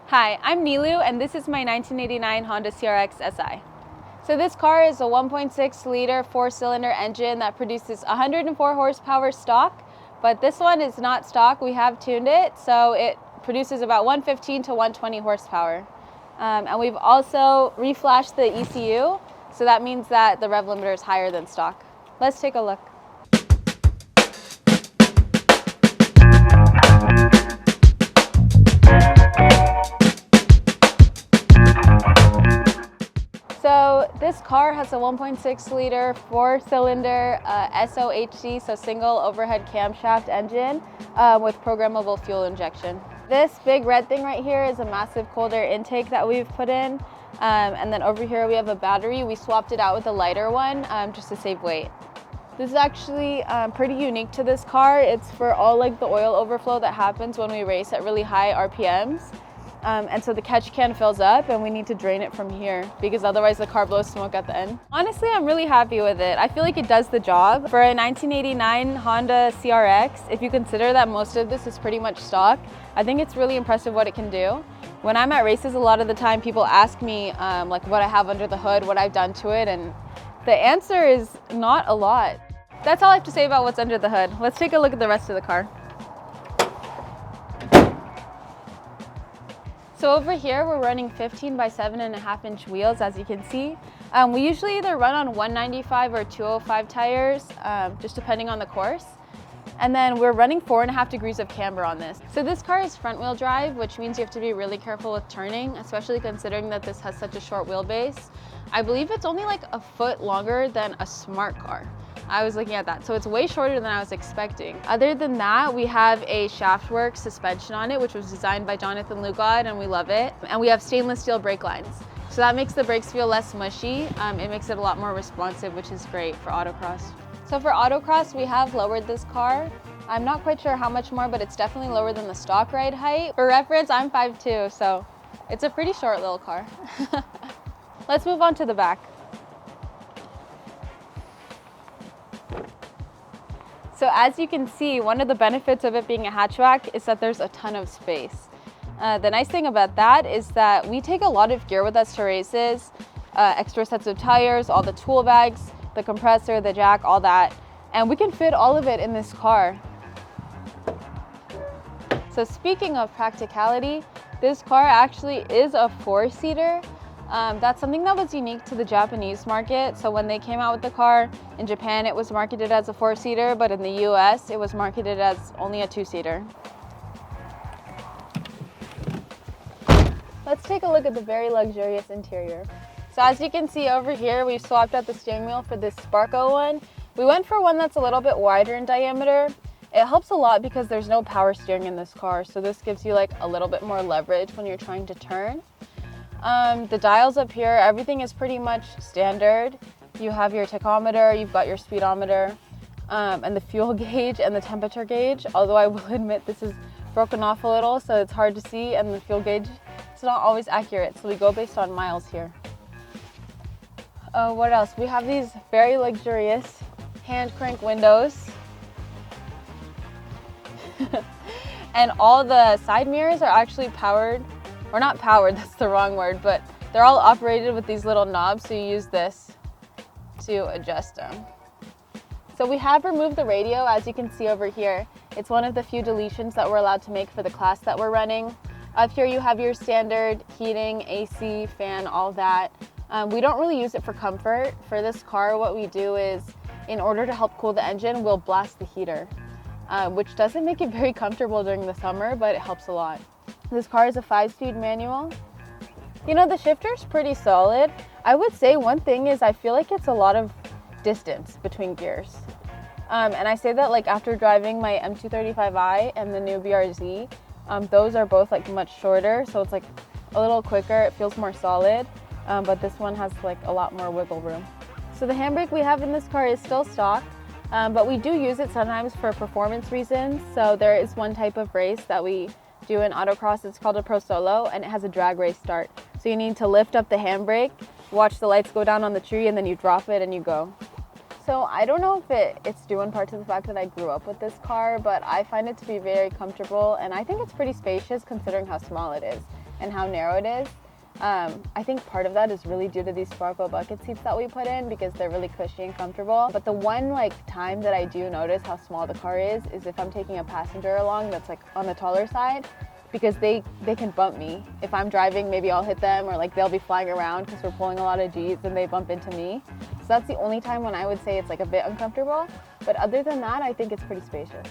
Hi, I'm Nilu, and this is my 1989 Honda CRX SI. So this car is a 1.6 liter four-cylinder engine that produces 104 horsepower stock, but this one is not stock. We have tuned it, so it produces about 115 to 120 horsepower. And we've also reflashed the ECU, so that means that the rev limiter is higher than stock. Let's take a look. So this car has a 1.6 liter four-cylinder SOHC, so single overhead camshaft engine with programmable fuel injection. This big red thing right here is a massive cold air intake that we've put in. And then over here we have a battery. We swapped it out with a lighter one just to save weight. This is actually pretty unique to this car. It's for all like the oil overflow that happens when we race at really high RPMs. And so the catch can fills up and we need to drain it from here because otherwise the car blows smoke at the end. Honestly, I'm really happy with it. I feel like it does the job. For a 1989 Honda CRX, if you consider that most of this is pretty much stock, I think it's really impressive what it can do. When I'm at races, a lot of the time people ask me like what I have under the hood, what I've done to it, and the answer is not a lot. That's all I have to say about what's under the hood. Let's take a look at the rest of the car. So over here, we're running 15 by 7.5 inch wheels, as you can see. We usually either run on 195 or 205 tires, just depending on the course. And then we're running 4.5 degrees of camber on this. So this car is front wheel drive, which means you have to be really careful with turning, especially considering that this has such a short wheelbase. I believe it's only like a foot longer than a smart car. I was looking at that, so it's way shorter than I was expecting. Other than that, we have a Shaftworks suspension on it, which was designed by Jonathan Lugod, and we love it. And we have stainless steel brake lines. So that makes the brakes feel less mushy. It makes it a lot more responsive, which is great for autocross. So for autocross, we have lowered this car. I'm not quite sure how much more, but it's definitely lower than the stock ride height. For reference, I'm 5'2", so it's a pretty short little car. Let's move on to the back. So as you can see, one of the benefits of it being a hatchback is that there's a ton of space. The nice thing about that is that we take a lot of gear with us to races, extra sets of tires, all the tool bags, the compressor, the jack, all that. And we can fit all of it in this car. So speaking of practicality, this car actually is a four-seater. That's something that was unique to the Japanese market. So when they came out with the car, in Japan it was marketed as a four-seater, but in the US it was marketed as only a two-seater. Let's take a look at the very luxurious interior. So as you can see over here, we've swapped out the steering wheel for this Sparko one. We went for one that's a little bit wider in diameter. It helps a lot because there's no power steering in this car, so this gives you like a little bit more leverage when you're trying to turn. The dials up here, everything is pretty much standard. You have your tachometer, you've got your speedometer, and the fuel gauge and the temperature gauge. Although I will admit this is broken off a little, so it's hard to see, and the fuel gauge, it's not always accurate, so we go based on miles here. What else? We have these very luxurious hand crank windows. And all the side mirrors are actually powered. Or not powered, that's the wrong word, but they're all operated with these little knobs, so you use this to adjust them. So we have removed the radio, as you can see over here. It's one of the few deletions that we're allowed to make for the class that we're running. Up here you have your standard heating, AC, fan, all that. We don't really use it for comfort. For this car, what we do is, in order to help cool the engine, we'll blast the heater, which doesn't make it very comfortable during the summer, but it helps a lot. This car is a 5-speed manual. You know, the shifter's pretty solid. I would say one thing is I feel like it's a lot of distance between gears. And I say that like after driving my M235i and the new BRZ, those are both like much shorter, so it's like a little quicker, it feels more solid, but this one has like a lot more wiggle room. So the handbrake we have in this car is still stock, but we do use it sometimes for performance reasons. So there is one type of race that we do in autocross, it's called a Pro Solo, and it has a drag race start. So you need to lift up the handbrake, watch the lights go down on the tree, and then you drop it and you go. So I don't know if it's due in part to the fact that I grew up with this car, but I find it to be very comfortable, and I think it's pretty spacious considering how small it is. and how narrow it is. I think part of that is really due to these sparkle bucket seats that we put in because they're really cushy and comfortable. But the one time that I do notice how small the car is if I'm taking a passenger along that's like on the taller side, because they can bump me. If I'm driving, maybe I'll hit them, or like they'll be flying around because we're pulling a lot of G's and they bump into me. So that's the only time when I would say it's like a bit uncomfortable. But other than that, I think it's pretty spacious.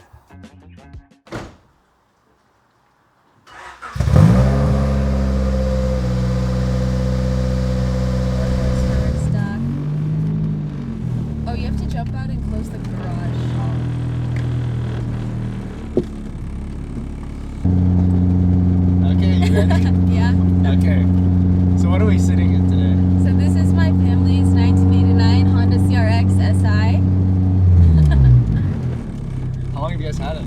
Oh, you have to jump out and close the garage. Okay, you ready? Yeah. Okay. So what are we sitting in today? So this is my family's 1989 Honda CRX SI. How long have you guys had it?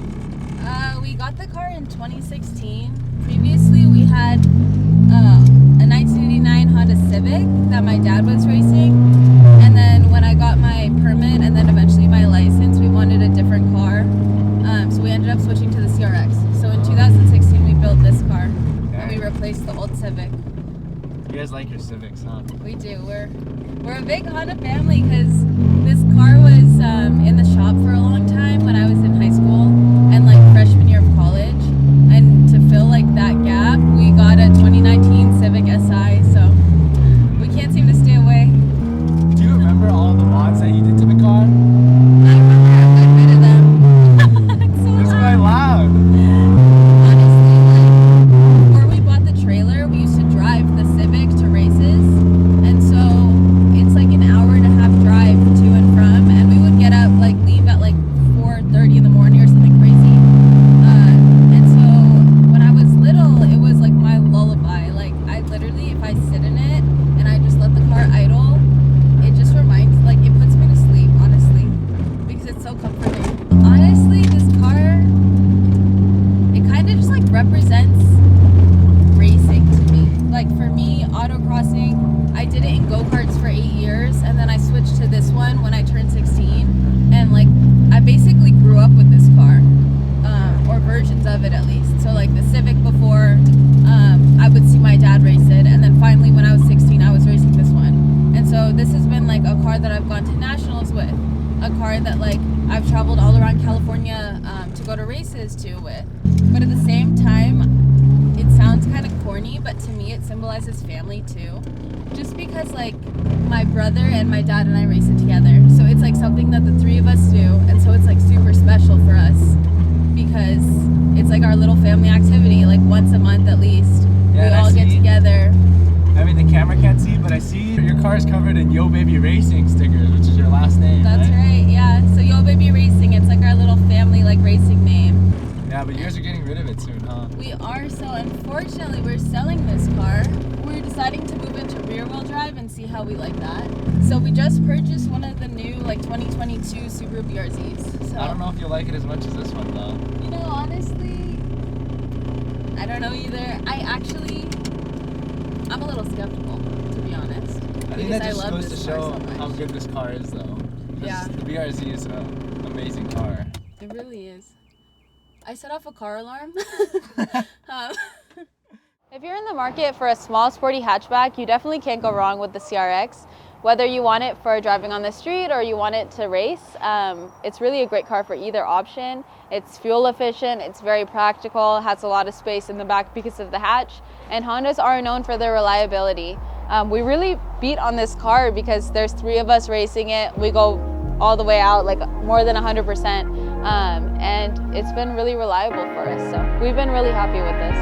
We got the car in 2016. Previously, we had a 1989 Honda Civic that my dad was racing. And then when I got my permit and then eventually my license, we wanted a different car. So we ended up switching to the CRX. So in 2016, we built this car. Okay. And we replaced the old Civic. You guys like your Civics, huh? We do. We're a big Honda family because this car was in the shop for a long time when I was in high school and like freshman year of college. And to fill like that gap, we got a 2019 Civic SI. So we can't seem to stay away. Do you remember all the mods that you did to the car? I remember a good bit of them. It's so It's loud. quite loud. Honestly, like, before we bought the trailer, we used to drive the Civic to races, and so it's like an hour and a half drive to and from, and we would get up, like leave at like 4:30 in the morning or something crazy. And so when I was little, it was like my lullaby. Like I literally, if I sit in it and I just let the car idle, it just reminds, like it puts me to sleep, honestly, because it's so comforting. Honestly, this car, it kind of just like represents racing to me. Like for me, autocrossing, I did it in go-karts for 8 years, and then I switched to this one when I turned 16, and like I basically grew up with this car, or versions of it at least. So like the Civic before, I would see my dad race it, and then finally when I was 16, I was racing this one. And so this has been like a car that I've gone to nationals with, a car that like I've traveled all around California to go to races to with. But at the same time, it sounds kind of corny, but to me it symbolizes family too. Just because like my brother and my dad and I race it together. So it's like something that the three of us do, and so it's like super special for us because it's like our little family activity, like once a month at least. Yeah, we all get together. I mean, the camera can't see, but I see your car is covered in Yo Baby Racing stickers, which is your last name. That's right, yeah. So Yo Baby Racing, it's like our little family like racing name. Yeah, but you guys are getting rid of it soon, huh? We are, so unfortunately we're selling this car. We're deciding to move into rear wheel drive and see how we like that. So we just purchased one of the new like 2022 Subaru BRZs. So I don't know if you'll like it as much as this one, though. you know, honestly, I don't know either. I'm a little skeptical, to be honest. I think that just love goes to this car show so much. how good this car is, though. 'Cause Yeah. The BRZ is an amazing car. It really is. I set off a car alarm. If you're in the market for a small sporty hatchback, you definitely can't go wrong with the CRX. Whether you want it for driving on the street or you want it to race, it's really a great car for either option. It's fuel efficient, it's very practical, has a lot of space in the back because of the hatch, and Hondas are known for their reliability. We really beat on this car because there's three of us racing it. We go all the way out, like more than 100%, and it's been really reliable for us. So we've been really happy with this.